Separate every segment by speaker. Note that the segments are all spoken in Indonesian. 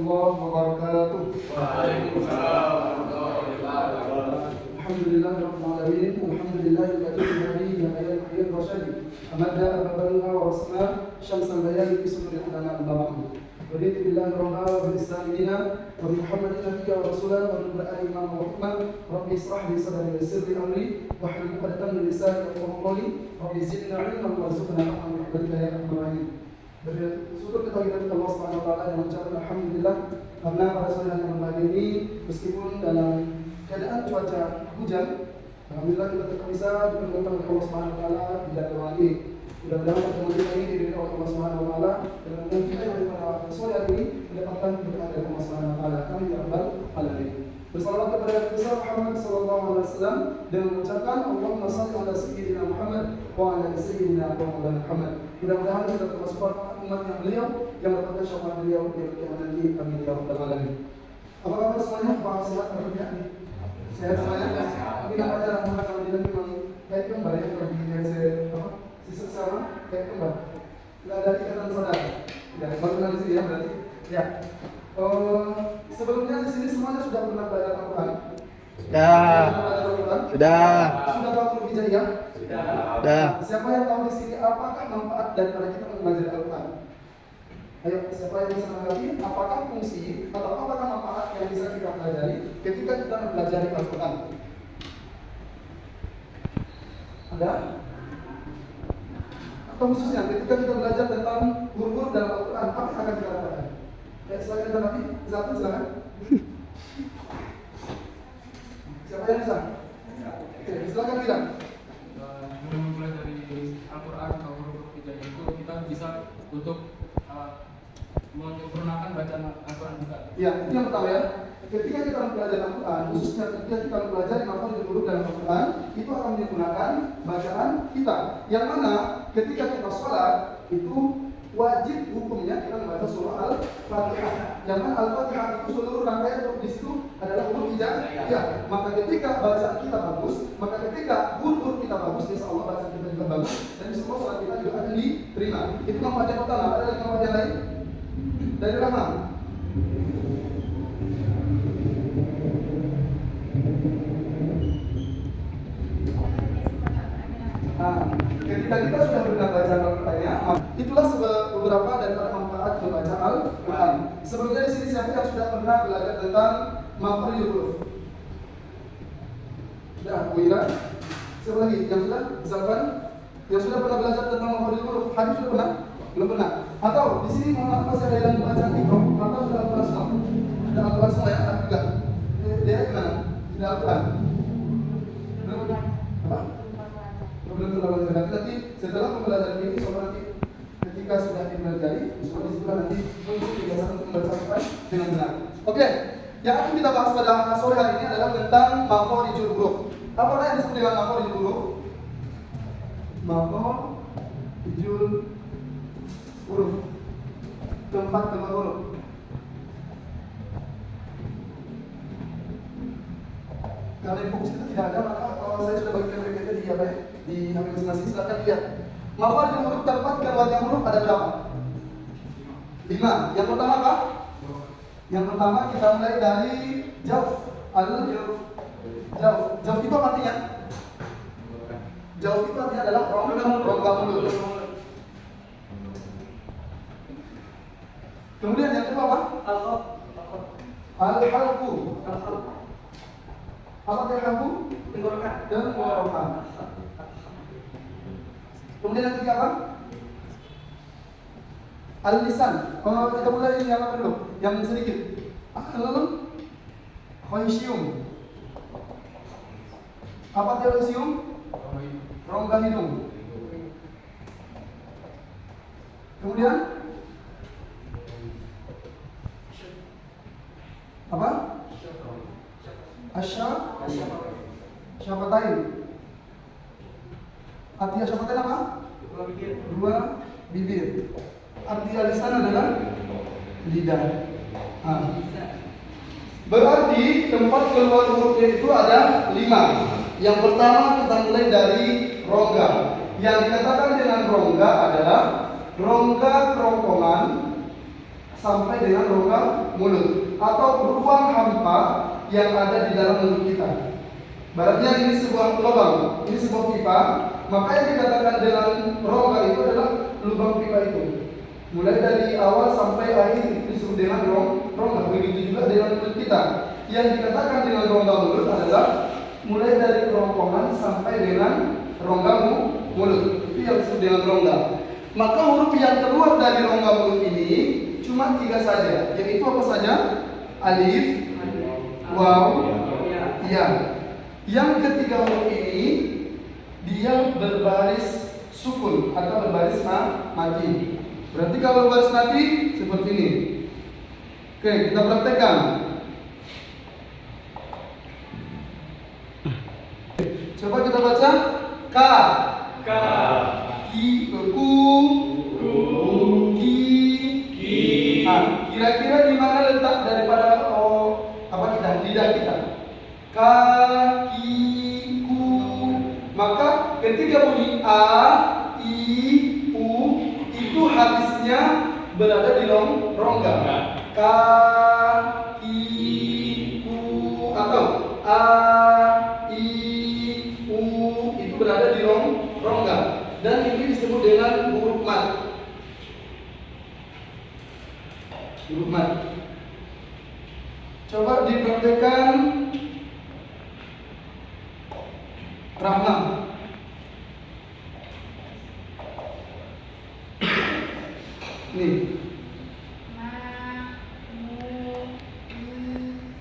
Speaker 1: warahmatullahi wabarakatuh.
Speaker 2: Waalaikumsalam warahmatullahi wabarakatuh.
Speaker 1: Alhamdulillahirabbil alamin. Alhamdulillahil ladzi yahyi wa yumiitu. Amada abadana wa rasna syamsan layali fi suduril lana al-baram. Raditu billahi rabban wa bil islam dinan wa bi Muhammadin nabiyyan wa rasulan wa bi ali imam wa hukman. Rabbi israh li sadri wa yassir li amri wa hlul 'uqdatam min lisani yafqahu qawli. Rabbi zidna 'ilman warzuqna fahman bi ya rabbal alamin. Bersyukur kita kepada Allah Subhanahu wa taala dan mengucapkan alhamdulillah karena pada sore hari yang berbahagia ini meskipun dalam keadaan cuaca hujan, alhamdulillah kita tetap bisa dipertemukan oleh Allah Subhanahu wa taala di dalam ruang ini. Mudah-mudahan pertemuan kita ini diberi oleh Allah Subhanahu wa taala dan mudah-mudahan kita yang pada sore hari ini mendapatkan berkah dari Allah Subhanahu wa taala. Amin ya rabbal alamin. Bersalawat kepada Nabi Muhammad sallallahu alaihi wasallam dan mengucapkan Allahumma shalli ala sayyidina Muhammad wa ala sayyidina Muhammad. Mudah-mudahan kita termasuk umat yang beliau yang mendapatkan syafaat beliau di hari kiamat nanti. Amin ya rabbal alamin. Apa kabar semuanya? Apakah sehat kerja? Sehat semuanya? Tapi namanya rahmat kalau dia memang kayak kembar ya kalau di sisa sama kayak kembar. Tidak ada ikatan saudara. Ya, baru kenal di sini ya berarti. Ya. Sebelumnya di sini semuanya sudah pernah belajar Al-Quran?
Speaker 3: Sudah.
Speaker 1: Sudah tahu Al-Hijaiyah?
Speaker 3: Sudah.
Speaker 1: Siapa yang tahu di sini apakah manfaat daripada kita mempelajari Al-Quran? Ayo, siapa yang bisa mengerti apakah fungsi atau apakah manfaat yang bisa kita pelajari ketika kita mempelajari Al-Quran? Ada? Atau khususnya ketika kita belajar tentang huruf dalam Al-Quran, apa yang akan kita lakukan? Ya, silakan kita nanti, satu silakan. Siapa yang bisa? Oke, silakan bilang.
Speaker 4: Dengan memulai dari Al-Quran atau huruf hijaiyah itu kita bisa untuk menyempurnakan bacaan Al-Quran juga.
Speaker 1: Ya, itu yang pertama ya. Ketika kita mempelajari Al-Quran, khususnya ketika kita mempelajari makhluk huruf dalam Al-Quran, itu akan menyempurnakan bacaan kita. Yang mana ketika kita sholat itu wajib hukumnya kita membaca surah Al-Fatihah. Yang mana Al-Fatihah itu seluruh rangkaian di situ adalah huruf hijaiyah. Ya, maka ketika bacaan kita bagus, maka ketika huruf kita bagus, insya Allah bacaan kita juga bagus dan insya Allah sholat kita juga akan diterima. Itu manfaat yang pertama. Ada lagi manfaat yang lain? Dari Rahman. Ketika kita sudah benar baca Al-Qurannya, itulah beberapa dari manfaat membaca Al-Quran. Sebelumnya di sini siapa yang sudah pernah belajar tentang makhrij huruf? Sudah, Bu Ira. Siapa lagi? Yang sudah? Zafan? Yang sudah pernah belajar tentang makhrij huruf? Hadis sudah pernah? Belum pernah. Atau di sini mohon maaf masih ada yang bacaan Iqra. Atau sudah Al-Quran semua? Sudah Al-Quran semua ya? Ada juga. Dia gimana? Sudah Al-Quran? Belum? Apa? Belum terlalu berarti nanti setelah pembelajaran ini sobat nanti ketika sudah dipelajari sobat disitulah nanti muncul kebiasaan untuk membaca Al-Quran dengan benar. Oke, yang akan kita bahas pada sore hari ini adalah tentang makhorijul huruf. Apakah yang disebut dengan makhorijul huruf? Makhorijul huruf, tempat keluar huruf. Karena fokus kita tidak ada, maka kalau saya sudah bagikan PPT di apa ya? Di HP masing-masing, silakan lihat. Makhorijul huruf tempat keluarnya huruf ada berapa? 5. Yang pertama apa? Yang pertama kita mulai dari jauf. Jauf itu apa artinya? Jauf itu artinya adalah rongga mulut. Kemudian yang kedua apa? Al-halqu. Apa yang halqu? Tenggorokan. Kemudian yang ketiga apa? Al-lisan. Kita mulai dari yang apa dulu? Yang sedikit. Al-khaysyum. Apa itu khaysyum? Rongga hidung. Kemudian apa? Syafatain. Artinya syafatain apa? Dua bibir. Artinya lisan adalah lidah. Berarti tempat keluar hurufnya itu ada 5. Yang pertama kita mulai dari rongga. Yang dikatakan dengan rongga adalah rongga kerongkongan sampai dengan rongga mulut atau ruang hampa yang ada di dalam mulut kita. Baratnya ini sebuah lubang, ini sebuah pipa, maka yang dikatakan dengan rongga itu adalah lubang pipa itu. Mulai dari awal sampai akhir itu disebut dengan rongga. Begitu juga dengan mulut kita. Yang dikatakan dengan rongga mulut adalah mulai dari kerongkongan sampai dengan rongga mulut. Itu yang disebut dengan rongga. Maka huruf yang keluar dari rongga mulut ini cuma 3 saja, yaitu apa saja? Alif, waw, ya. Yang ketiga huruf ini dia berbaris sukun atau berbaris mati. Berarti kalau berbaris mati seperti ini. Oke, kita praktekkan. Coba kita baca ka, ki, ku, ki. Nah, kira-kira di mana letak daripada lidah kita? Ka, ki, ku. Maka ketika bunyi a, i, u itu habisnya berada di rongga. Ka, ki, ku atau a, i, u itu berada di rongga. Dan ini disebut dengan huruf mat. Huruf mat. Coba dipraktekkan. Rahma. Nih.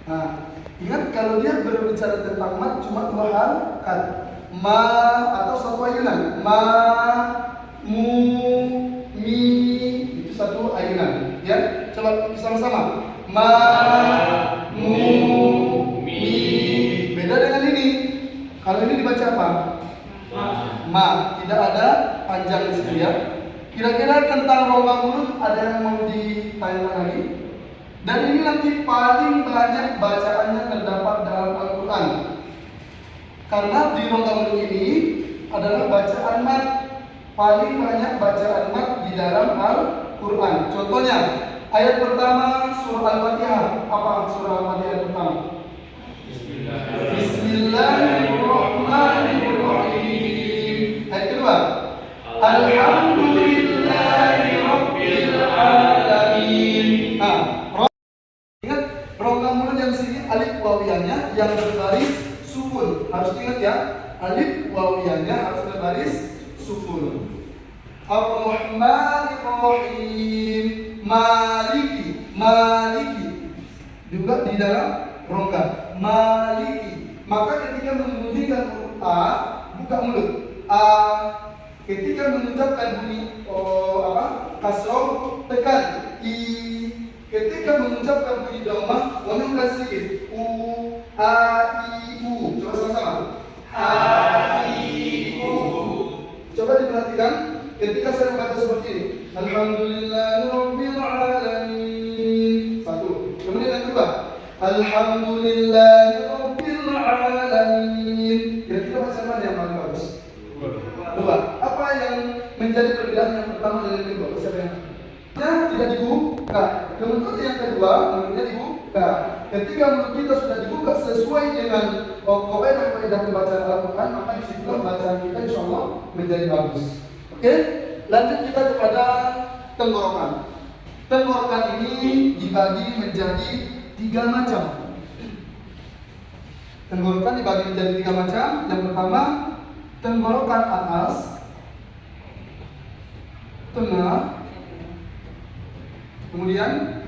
Speaker 1: Nah, ingat kalau dia berbicara tentang mat cuma 2 harakat. Ma atau satu ayunan. Ma, mu, mi itu satu ayunan. Ya, coba sama-sama. Ma, mu, mi. Beda dengan ini. Kalau ini dibaca apa? Ma. Tidak ada panjang di situ ya. Kira-kira tentang rongga mulut ada yang mau ditanyakan lagi? Dan ini nanti paling banyak bacaannya terdapat dalam Al-Quran. Karena di rongga mulut ini adalah bacaan mat. Paling banyak bacaan mat di dalam Al-Quran. Contohnya, ayat pertama surah Al-Fatihah. Apa surah Al-Fatihah pertama? Bismillahirrahmanirrahim. Ayat kedua, Alhamdulillahirabbil alamin. Nah, ingat rongga mulut yang sini alif wawiyahnya yang berbaris sukun. Harus ingat ya, alif wawiyahnya harus berbaris sukun. Ar-Rahmanir-Rahim. Maliki juga di dalam rongga. Maliki. Maka ketika membunyikan huruf a, buka mulut. A. Ketika mengucapkan bunyi kasroh, tekan. I. Ketika mengucapkan bunyi dhammah, mengangkat sedikit. U. A. I. U. Coba sama-sama. A. I. U. Coba diperhatikan. Ketika saya membaca seperti ini, Alhamdulillahirabbil alamin. Satu. Kemudian yang kedua, Alhamdulillahirabbil alamin. Kira-kira bahasa mana yang paling bagus? Dua. Apa yang menjadi perbedaan yang pertama dan yang kedua? Siapa yang? Tidak dibuka. Kemudian yang kedua, mulutnya dibuka. Ketika mulut kita sudah dibuka sesuai dengan kaidah pembacaan Al-Quran, maka disitulah bacaan kita insyaallah menjadi bagus. Oke, lanjut kita kepada tenggorokan. Tenggorokan ini dibagi menjadi 3 macam. Tenggorokan dibagi menjadi 3 macam. Yang pertama, tenggorokan atas, tengah, kemudian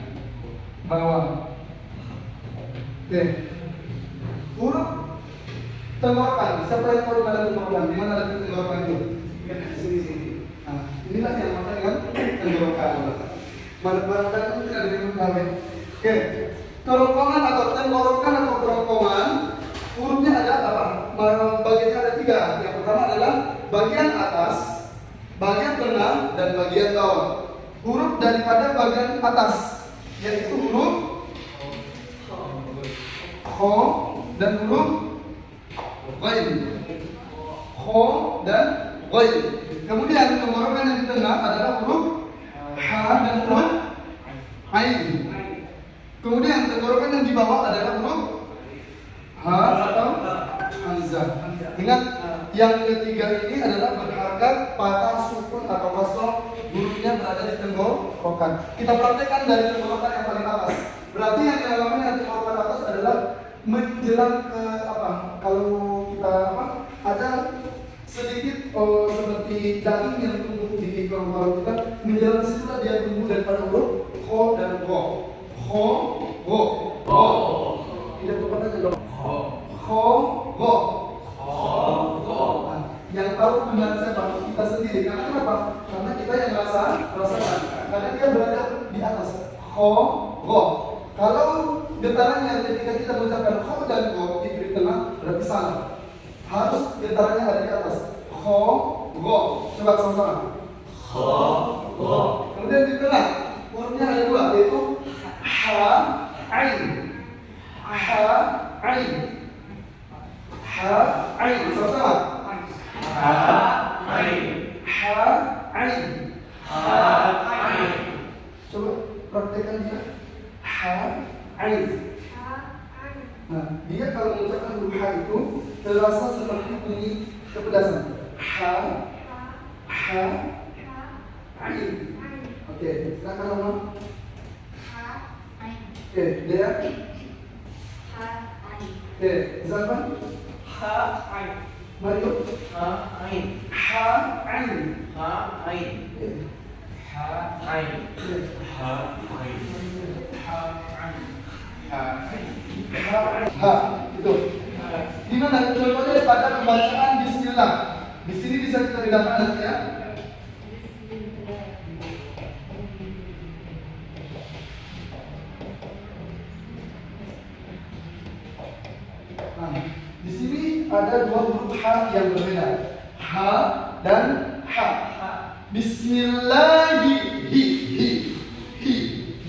Speaker 1: bawah. Oke, huruf tenggorokan. Siapa yang tahu mana tenggorokan? Di mana ada tenggorokan itu? Sini. Nah, inilah yang namanya dengan tenggorokan. Mana itu tidak diketahui. Oke, kerongkongan atau tenggorokan atau kerongkongan, hurufnya ada apa? Bagiannya ada 3. Yang pertama adalah bagian atas, bagian tengah, dan bagian bawah. Huruf daripada bagian atas yaitu huruf kho dan huruf ghain. Kho dan ghain. Kemudian tenggorokan yang di tengah adalah huruf ha dan huruf ain. Kemudian tenggorokan yang di bawah adalah huruf ha atau hamzah. Ingat, yang ketiga ini adalah berharakat patah sukun atau kasroh, gurunya berada di tenggorokan. Kita praktekkan dari tenggorokan yang paling atas. Berarti yang dialami dari tenggorokan atas adalah menjelang ke apa? Kalau kita apa? Ada sedikit seperti daging yang tumbuh di kerongkongan kita, menjelang situlah dia tumbuh daripada huruf kho dan go. Kho, go, go. Tidak tepat aja dong. Kho, go. Yang tahu benar siapa? Kita sendiri. Karena kenapa? Karena kita yang rasakan. Karena dia berada di atas. Kho, go. Kalau getarannya ketika kita mengucapkan kho dan go itu di tengah, berarti salah. Harus getarannya ada di atas. Kho, go. Coba sama-sama. Kho, go. Kemudian di tengah, hurufnya ada dua, yaitu ha, ain. Ha, ain. Ha, ain. Sama-sama. Ha, ain. Ha, ain. Ha, ain. Coba praktekkan dia. Ha, ain. Nah, dia kalau mengucapkan huruf ha itu terasa seperti bunyi kepedasan. Ha, ha, ain. Oke, silakan Mama. Oke, Dea. Oke, Zalman. Mario. Ha, ain. Ha, itu. Di mana contohnya pada pembacaan bismillah. Di sini bisa kita bedakan nanti ya. Nah, di sini ada dua huruf ha yang berbeda. Ha dan ha. Bismillahi hi.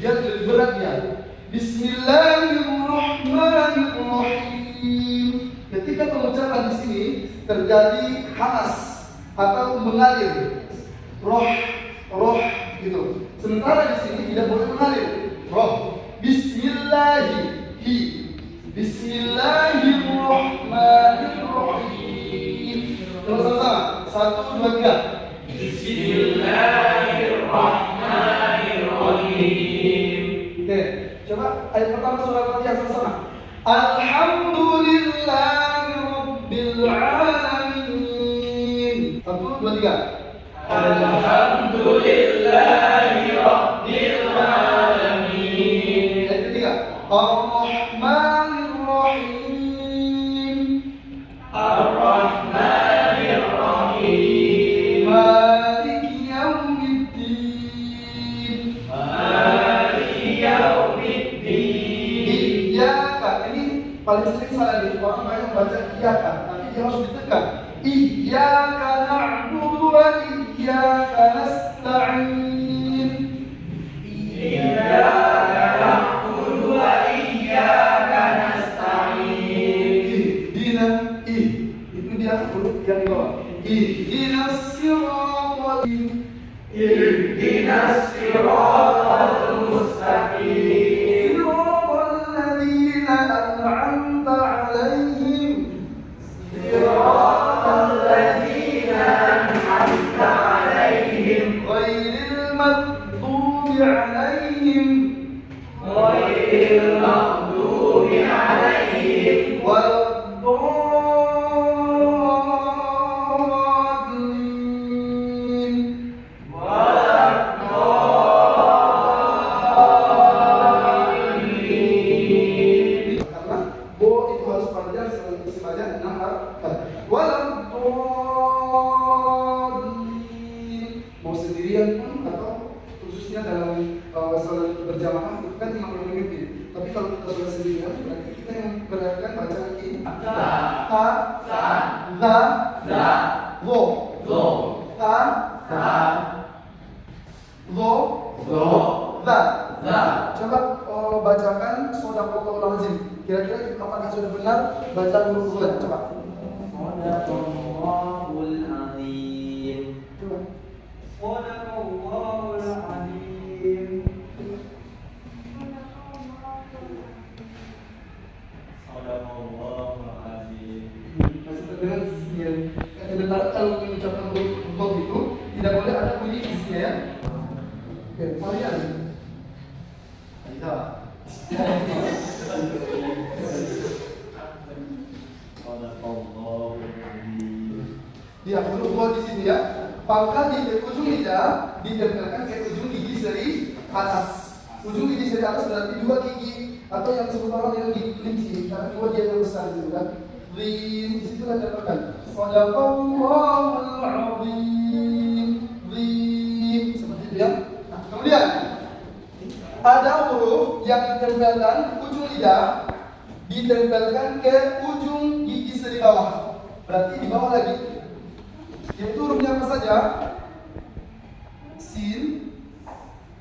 Speaker 1: Dia lebih berat ya. Bismillahirrahmanirrahim. Ketika pengucapan di sini terjadi hamas atau mengalir, roh gitu. Sementara di sini tidak boleh mengalir, roh. Bismillahirrahmanirrahim. Terus sama-sama. 1, 2, 3. Bismillahirrahmanirrahim. Oke, coba ayat pertama surah Fatihah sama-sama. Alhamdulillahirabbil alamin. 1, 2, 3. Alhamdulillahirabbil alamin. Ayat ketiga. Ar-Rahmanir-Rahim. Ar-Rahmanir-Rahim. Maliki Yaumiddin. Iyyaka, ini paling sering salah nih, orang banyak baca iyyaka, tapi dia harus ditekan. Iyyaka na'budu wa iyyaka nasta'in. Iyyaka na'budu wa iyyaka nasta'in. Itu dia huruf yang di bawah. Ihdinas siratal mustaqim. Siratal ladzina an'amta 'alaihim. Ghairil maghdubi 'alaihim. Mau sendirian pun atau khususnya dalam salat berjamaah itu kan 50 menit. Tapi kalau kita salat sendirian berarti kita yang berakan bacaan ini Coba bacakan shadaqallahul azim. Kira-kira apakah sudah benar bacaan huruf Z? Coba. Shadaqallahul azim. Coba. Shadaqallahul azim. Dia huruf gol di sini ya. Pangkal di ujung lidah ditempelkan ke ujung gigi seri atas. Ujung gigi seri atas berarti dua gigi atau yang disebut orang dengan gigi kelinci. Karena dua dia yang besar gitu kan. Rim di situ kan tempelkan. Shadaqallahul azim. Rim seperti itu ya. Nah, kemudian ada huruf yang ditempelkan ujung lidah ditempelkan ke ujung gigi seri bawah. Berarti di bawah lagi. Yaitu hurufnya apa saja? Sin,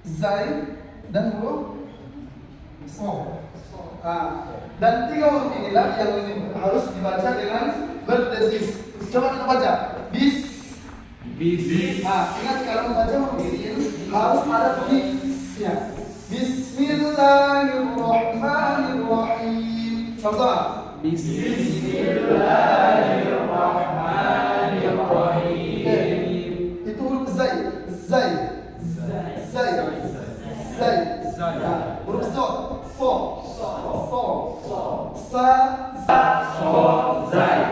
Speaker 1: Zai, dan huruf So. Dan tiga huruf inilah yang harus dibaca dengan berdesis. Coba kita baca. Bis. Ingat kalau membaca huruf sin harus ada bunyinya. Bismillahirrahmanirrahim. Contoh. Bismillahirrahmanirrahim. Itu huruf Zai. Nah, huruf So. Zai.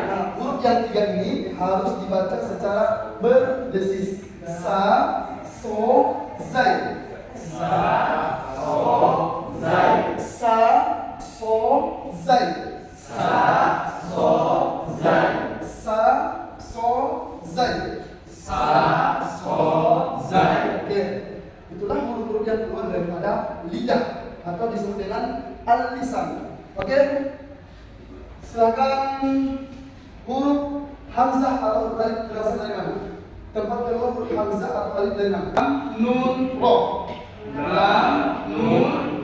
Speaker 1: Nah, huruf yang tiga ini harus dibaca secara berdesis. Sa, So, Zai. Oke, itulah huruf-huruf yang keluar daripada lidah atau disebut dengan al-lisan. Oke, silakan huruf hamzah atau huruf alif berasal dari mana? Tempat keluar huruf hamzah atau alif dari mana? Lam, nun,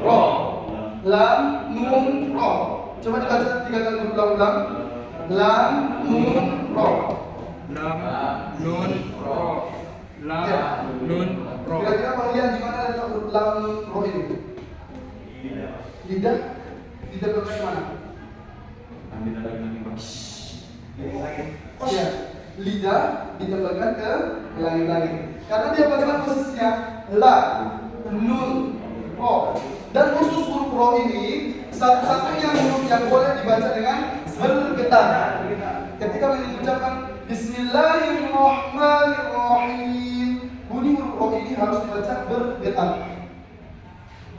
Speaker 1: ro. Lam, nun, ro. Coba dibaca 3 kali berulang-ulang. Lam, nun, ro. Kira-kira kalian di mana letak huruf lam, ro ini? Lidah ditempelkan mana? Ya, lidah ditempelkan ke langit-langit. Karena dia bagaimana posisinya? La, nun, ro. Dan khusus huruf ro ini satu-satunya huruf yang boleh dibaca dengan bergetar. Ketika mengucapkan Bismillahirrahmanirrahim, bunyi huruf ro ini harus dibaca bergetar.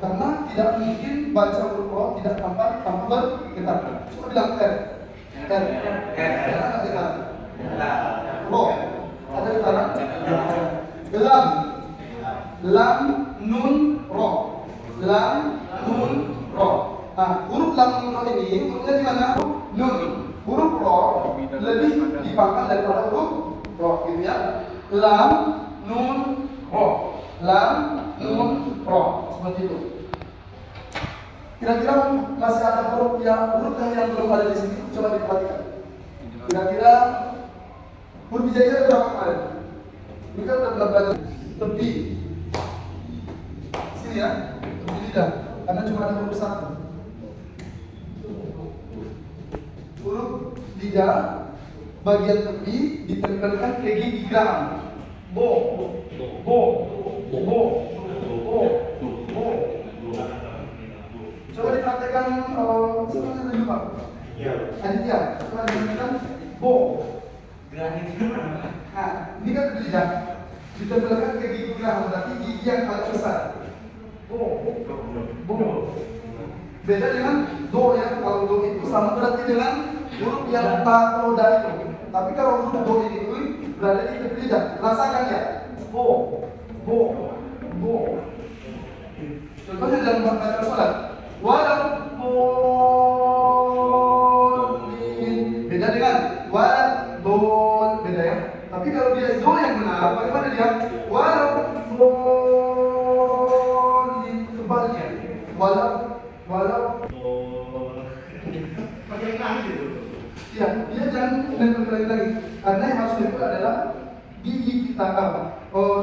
Speaker 1: Karena tidak mungkin baca huruf ro tidak tanpa bergetar. Coba bilang R. Karena ada getar. Ro. Ada getaran? Lam, nun, ro. Lam, nun, ro. Nah, huruf lam, nun, ro ini hurufnya di mana? Nun. Huruf ro lebih dipangkal daripada huruf ro, gitu ya. Lam, nun, ro. Lam, nun, ro. Seperti itu. Kira-kira masih ada huruf yang belum ada di sini? Coba diperhatikan. Kira-kira huruf hijaiyah berapa kemarin? Ini kan udah belajar tepi. Sini ya, tepi lidah. Karena cuma ada huruf satu. Huruf lidah bagian tepi ditempelkan ke gigi geraham. Bo. Coba dipraktekkan semuanya ada juga. Aditya, coba dipraktekkan bo. Nah, ini kan lidah ditempelkan ke gigi geraham, berarti gigi yang paling besar. Bo. Beda dengan do ya. Kalau do itu sama berarti dengan huruf yang ta atau da itu. Tapi kalau huruf do ini berada di tepi lidah, rasakan ya. Bo. Contohnya dalam bacaan sholat. Waladdallin. Beda dengan waladdallin, beda ya. Tapi kalau dia do yang benar, bagaimana dia? Waladdallin, kebalnya. Pakai kaki gitu. Ya, dia jangan nempel lagi. Karena yang harus nempel adalah gigi kita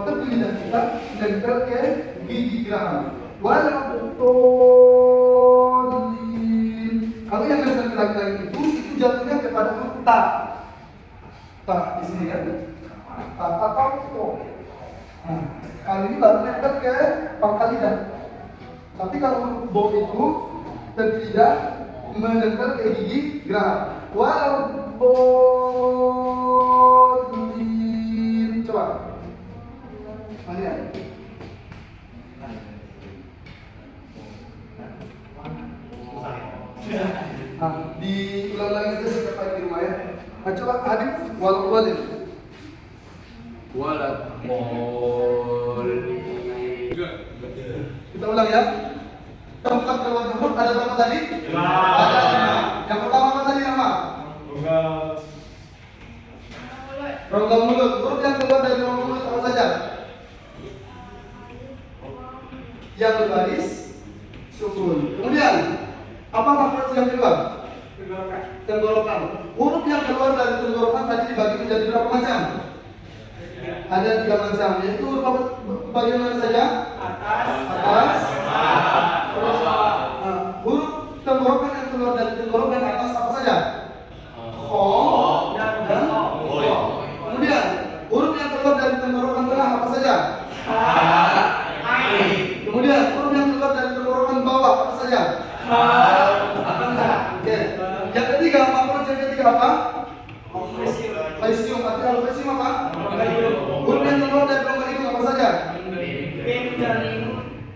Speaker 1: tepi lidah kita nempel ke gigi geraham. Waladdallin. Kalau yang nempel lagi itu jatuhnya kepada huruf ta. Ta di sini kan. Ta atau to. Nah, kali ini baru nempel ke pangkal lidah. Tapi kalau huruf bo itu tidak menempel ke gigi geraham. Wal bolin. Coba. Lihat. Diulang lagi saja siapa di rumah ya. Coba Adib wal bolin.
Speaker 2: Walat bolin.
Speaker 1: Kita ulang ya. Tempat keluar huruf ada berapa tadi? Ada 5. Yang pertama apa tadi nama? Rongga mulut. Huruf yang keluar dari rongga mulut apa saja? Yang berbaris sukun. Kemudian apa makhraj yang keluar? Tenggorokan. Huruf yang keluar dari tenggorokan tadi dibagi menjadi berapa macam? Ada 3 macam. Yaitu huruf apa bagian mana saja? Atas. Huruf tenggorokan yang keluar dari tenggorokan atas apa saja? Kho dan ho. Kemudian huruf yang keluar dari tenggorokan tengah apa saja? Kemudian huruf yang keluar dari tenggorokan bawah apa saja? Oke. Yang ketiga, makhraj yang ketiga apa? Faisium. Arti al-faisium apa? Huruf yang keluar dari rongga hidung apa saja?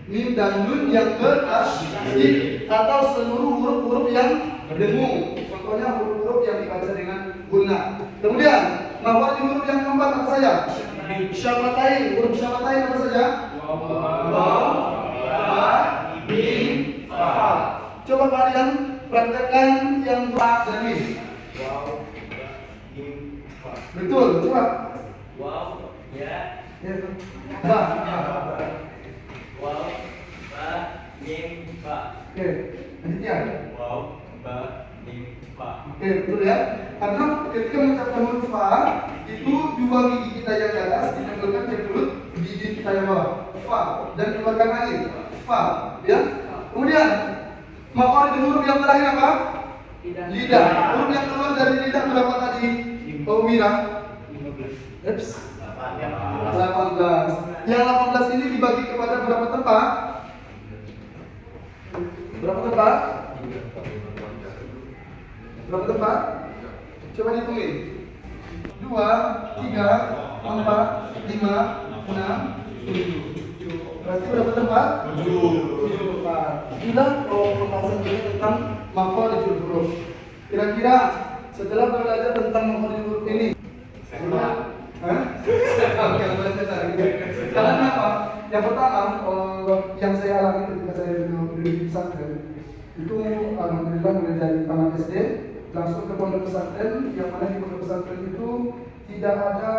Speaker 1: Mim dan nun yang bertasydid atau seluruh huruf-huruf yang dengung. Contohnya huruf-huruf yang dibaca dengan gunna. Kemudian makhraj huruf yang keempat apa saja? Syafatain. Huruf syafatain apa saja? Waw, ba, mim, fa. Coba kalian praktekkan yang ba dan mim.
Speaker 2: Waw, ba, mim, fa.
Speaker 1: Betul, coba.
Speaker 2: Waw, ya.
Speaker 1: Ba.
Speaker 2: Waw, ba, mim, fa.
Speaker 1: Oke, Aditya.
Speaker 2: Waw, ba, mim, fa.
Speaker 1: Oke, betul ya. Karena ketika mengucapkan huruf fa itu 2 gigi kita yang di atas ditempelkan ke mulut gigi kita yang bawah. Fa dan keluarkan angin. Fa, ya. Kemudian makhraj huruf yang terakhir apa? Lidah. Huruf yang keluar dari lidah berapa tadi? Oh, Mira. 18. Yang 18 ini dibagi kepada berapa tempat? Berapa tempat? Berapa tempat? Coba hitungin. 2, 3, 4, 5, 6, 7. Berarti berapa tempat? 7 tempat. Inilah pembahasan kita tentang makhrajul huruf. Kira-kira setelah belajar tentang makhrajul huruf ini, karena apa? Yang pertama, yang saya alami ketika saya duduk di pesantren itu alhamdulillah mulai dari taman SD langsung ke pondok pesantren, yang mana di pondok pesantren itu tidak ada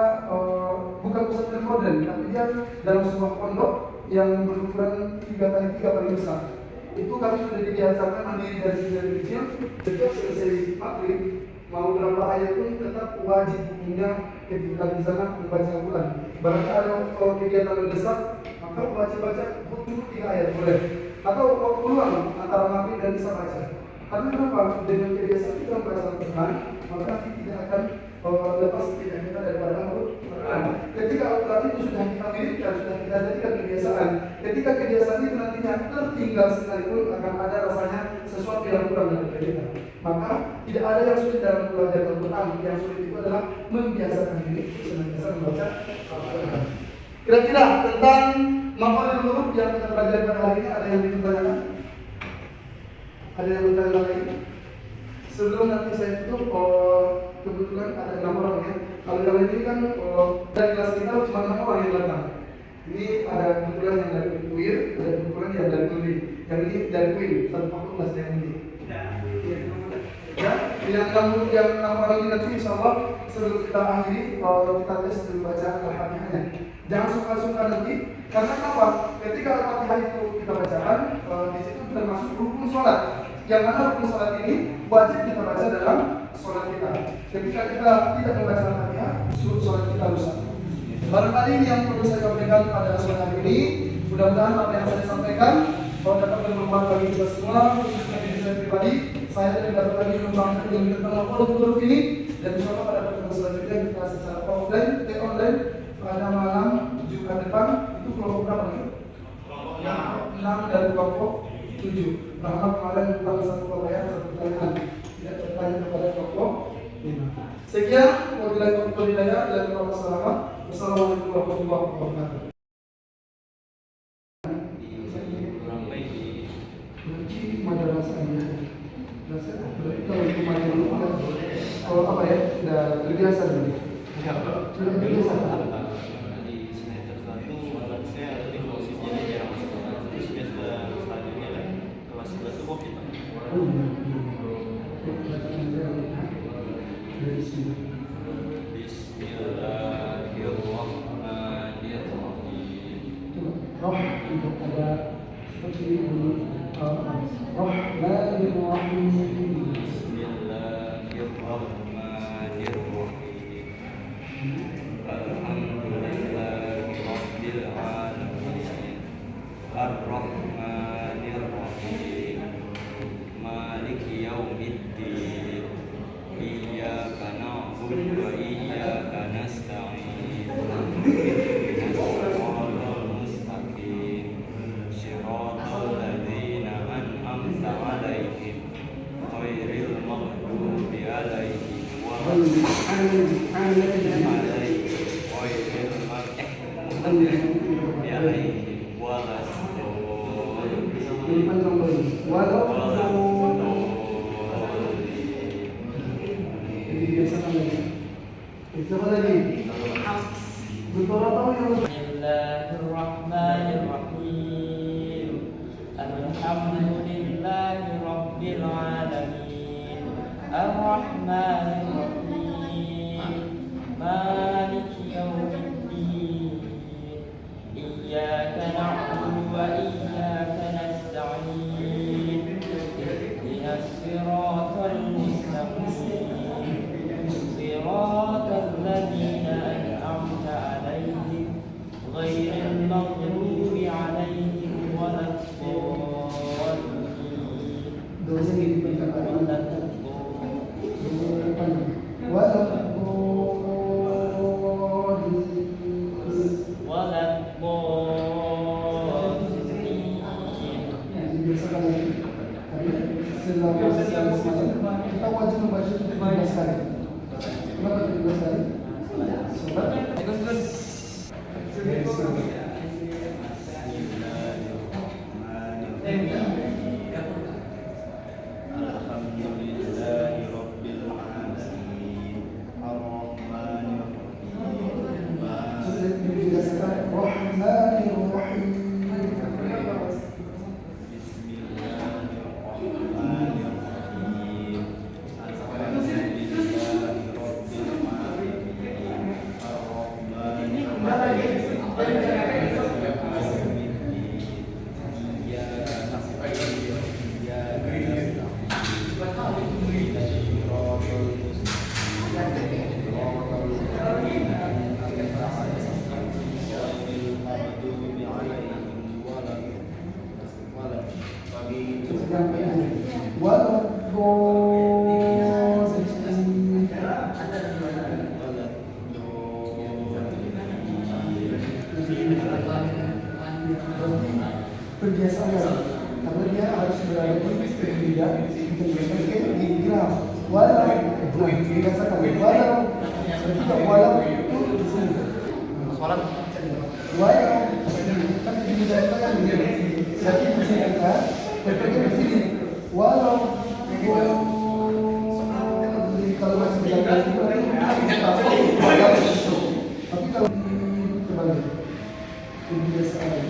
Speaker 1: bukan pesantren modern, tapi dia dalam sebuah pondok yang berukuran 3x3 paling besar. Itu kami sudah dibiasakan mandiri dari kecil. Setiap selesai maghrib mau berapa ayat pun tetap wajib punya ketika di sana membaca Al-Quran. Barangkali ada kegiatan mendesak, maka wajib baca cuma 3 ayat boleh. Atau waktu luang antara maghrib dan bisa baca. Karena kenapa? Dengan kebiasaan kita membaca Al-Quran, maka nanti tidak akan lepas tidak kita daripada Al-Quran. Ketika Al-Quran itu sudah kita miliki, sudah kita jadikan kebiasaan. Ketika kebiasaan itu nantinya tertinggal sekalipun akan ada rasanya sesuatu yang kurang dari kita. Maka tidak ada yang sulit dalam belajar Al-Quran. Yang sulit itu adalah membiasakan diri senantiasa membaca Al-Quran. Kira-kira tentang makhrajul huruf yang kita pelajari pada hari ini ada yang ditanyakan? Ada yang bertanya lagi? Sebelum nanti saya tutup, kebetulan ada 6 orang ya. Kalau yang ini kan dari kelas kita cuma 6 orang yang datang. Ini ada kebetulan yang dari UIR, ada kebetulan yang dari UNI. Yang ini dari UIR, satu fakultas yang ini. Ya, yang 6 orang ini nanti insya Allah sebelum kita akhiri, kita tes dulu baca Al-Fatihahnya. Jangan sungkan-sungkan nanti, karena apa? Ketika Al-Fatihah itu kita bacakan, di situ termasuk rukun sholat. Yang mana rukun sholat ini wajib kita baca dalam sholat kita. Ketika kita tidak membaca Al-Fatihah, sholat kita rusak. Barangkali ini yang perlu saya sampaikan pada sore hari ini. Mudah-mudahan apa yang saya sampaikan dapat bermanfaat bagi kita semua, khususnya diri saya pribadi. Saya dapat lagi mengembangkan ilmu tentang makhrajul huruf ini, dan insya Allah pada pertemuan selanjutnya kita secara online pada malam Jumat depan. Itu kelompok berapa nih? 6 dari kelompok 7. Rahmat kemarin tentang satu pertanyaan, satu pertanyaan. Tidak bertanya kepada kelompok 5. Sekian, wabillahi taufiq wal hidayah, dan wassalamualaikum warahmatullahi wabarakatuh. Kalau itu kalau apa ya, sudah terbiasa dulu. Sudah terbiasa.
Speaker 2: Di semester 1 saya di posisinya jarang masuk. Terus semester selanjutnya kan kelas 11 itu COVID.
Speaker 1: Bismillahirrahmanirrahim. Roh untuk ada seperti ini. Rahmanirrahim.
Speaker 2: Ar-Rahmanir-Rahim. Maliki yaumiddin. Iyyaka na'budu wa iyyaka nasta'in. Shiratal mustaqim. Shiratal ladzina an'amta 'alaihim ghairil maghdubi 'alaihim
Speaker 3: Bismillahirrahmanirrahim. Alhamdulillahi rabbil alamin. Ar-Rahmanir-Rahim. Maliki yaumiddin. Iyyaka na'budu wa iyyaka nasta'in. Ihdinas siratal mustaqim. Siratal ladzina an'amta 'alaihim ghairil maghdubi 'alaihim
Speaker 1: Kita wajib membaca 13 kali. Kenapa 13 kali? Sobat. Perbiasaan karena dia harus berada di gram walau dibiasakan walau itu di sini walau kan dibiasakan di sini jadi di sini kan berpikir di sini walau kalau masih berada di tapi kalau kembali kebiasaan.